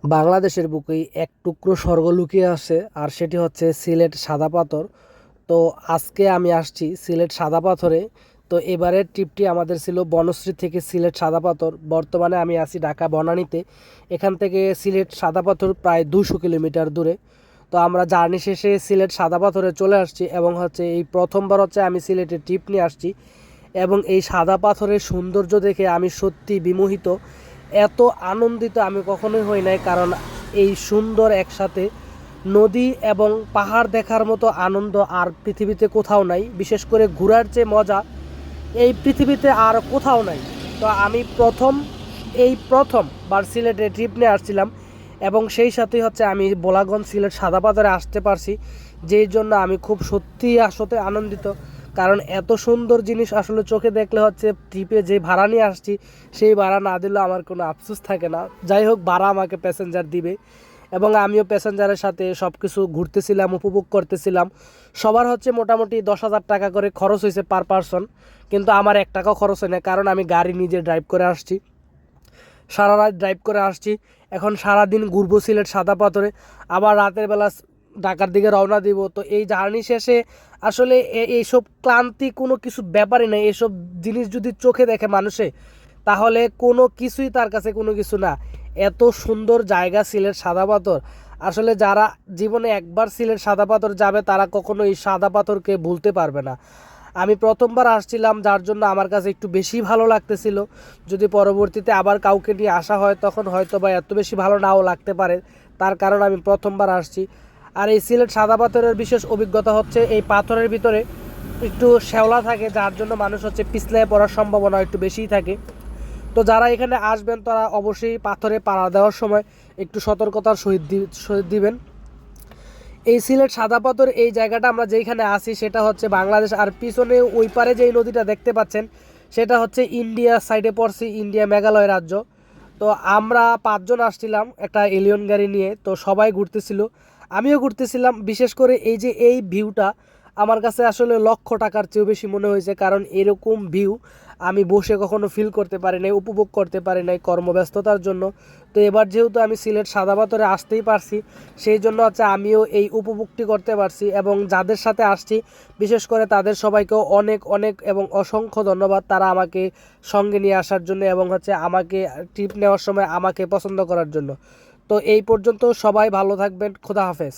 বাংলাদেশের বুকেই এক টুকরো স্বর্গ লুকিয়ে আছে আর সেটি হচ্ছে সিলেট সাদা পাথর। তো আজকে আমি আসছি সিলেট সাদা পাথরে। তো এবারের ট্রিপটি আমাদের ছিল বনশ্রী থেকে সিলেট সাদা পাথর। বর্তমানে আমি আছি ঢাকা বনানীতে। এখান থেকে সিলেট সাদা পাথর প্রায় 200 কিলোমিটার দূরে। তো আমরা জার্নি শেষে সিলেট সাদা পাথরে চলে আসছি এবং হচ্ছে এই প্রথমবার হচ্ছে আমি সিলেটে ট্রিপ নিয়ে আসছি এবং এই সাদা পাথরের সৌন্দর্য দেখে আমি সত্যি বিমোহিত। এত আনন্দিত আমি কখনোই হই নাই, কারণ এই সুন্দর একসাথে নদী এবং পাহাড় দেখার মতো আনন্দ আর পৃথিবীতে কোথাও নাই। বিশেষ করে ঘোরার চেয়ে মজা এই পৃথিবীতে আর কোথাও নাই। তো আমি প্রথমবার সিলেটে ট্রিপ নিয়ে আসছিলাম এবং সেই সাথেই হচ্ছে আমি বোলাগঞ্জ সিলেট সাদা পাথরে আসতে পারছি, যেই জন্য আমি খুব সত্যিই আসলে আনন্দিত। কারণ এত সুন্দর জিনিস আসলে চোখে দেখলে হচ্ছে ট্রিপে যে ভাড়া নিয়ে আসছি সেই ভাড়া না দিলেও আমার কোনো আফসোস থাকে না। যাই হোক, ভাড়া আমাকে প্যাসেঞ্জার দিবে এবং আমিও প্যাসেঞ্জারের সাথে সব কিছু ঘুরতেছিলাম, উপভোগ করতেছিলাম। সবার হচ্ছে মোটামুটি 10,000 টাকা করে খরচ হয়েছে পার পারসন, কিন্তু আমার 1 টাকাও খরচ হয় না, কারণ আমি গাড়ি নিজে ড্রাইভ করে আসছি, সারা রাত ড্রাইভ করে আসছি। এখন সারাদিন ঘুরবো সিলেট সাদা পাথরে, আবার রাতের বেলা ঢাকার দিকে রওনা দিব। তো এই জার্নি শেষে আসলে এইসব ক্লান্তি কোনো কিছু ব্যাপারই নেই। এসব জিনিস যদি চোখে দেখে মানুষে, তাহলে কোনো কিছুই তার কাছে কোনো কিছু না। এত সুন্দর জায়গা সিলেট সাদা পাথর। আসলে যারা জীবনে একবার সিলেট সাদা পাথর যাবে তারা কখনো এই সাদা পাথরকে ভুলতে পারবে না। আমি প্রথমবার আসছিলাম, যার জন্য আমার কাছে একটু বেশি ভালো লাগতেছিল। যদি পরবর্তীতে আবার কাউকে নিয়ে আসা হয় তখন হয়তো বা এত বেশি ভালো নাও লাগতে পারে, তার কারণ আমি প্রথমবার আসছি। আর এই সিলেট সাদা পাথরের বিশেষ অভিজ্ঞতা হচ্ছে এই পাথরের ভিতরে একটু শ্যাওলা থাকে, যার জন্য মানুষ হচ্ছে পিছলে পড়ার সম্ভাবনা একটু বেশিই থাকে। তো যারা এখানে আসবেন তারা অবশ্যই পাথরে পাড়া দেওয়ার সময় একটু সতর্কতার সহিত দিবেন। এই সিলেট সাদা পাথর এই জায়গাটা আমরা যেইখানে আছি সেটা হচ্ছে বাংলাদেশ, আর পিছনে ওই পারে যেই নদীটা দেখতে পাচ্ছেন সেটা হচ্ছে ইন্ডিয়া সাইডে পড়ছে, ইন্ডিয়া মেঘালয় রাজ্য। তো আমরা 5 জন আসছিলাম একটা এলিয়ন গাড়ি নিয়ে। তো সবাই ঘুরতেছিল, আমিও ঘুরতেছিলাম। বিশেষ করে এই যে এই ভিউটা আমার কাছে আসলে লক্ষ টাকার চেয়েও বেশি মনে হয়েছে, কারণ এরকম ভিউ আমি বসে কখনো ফিল করতে পারি নাই, উপভোগ করতে পারি নাই কর্মব্যস্ততার জন্য। তো এবার যেহেতু আমি সিলেট সাদা পাথরে আসতেই পারছি, সেই জন্য হচ্ছে আমিও এই উপভোগটি করতে পারছি। এবং যাদের সাথে আসছি বিশেষ করে তাদের সবাইকেও অনেক অনেক এবং অসংখ্য ধন্যবাদ, তারা আমাকে সঙ্গে নিয়ে আসার জন্য এবং হচ্ছে আমাকে ট্রিপ নেওয়ার সময় আমাকে পছন্দ করার জন্য। তো এই পর্যন্ত, সবাই ভালো থাকবেন, খোদা হাফেজ।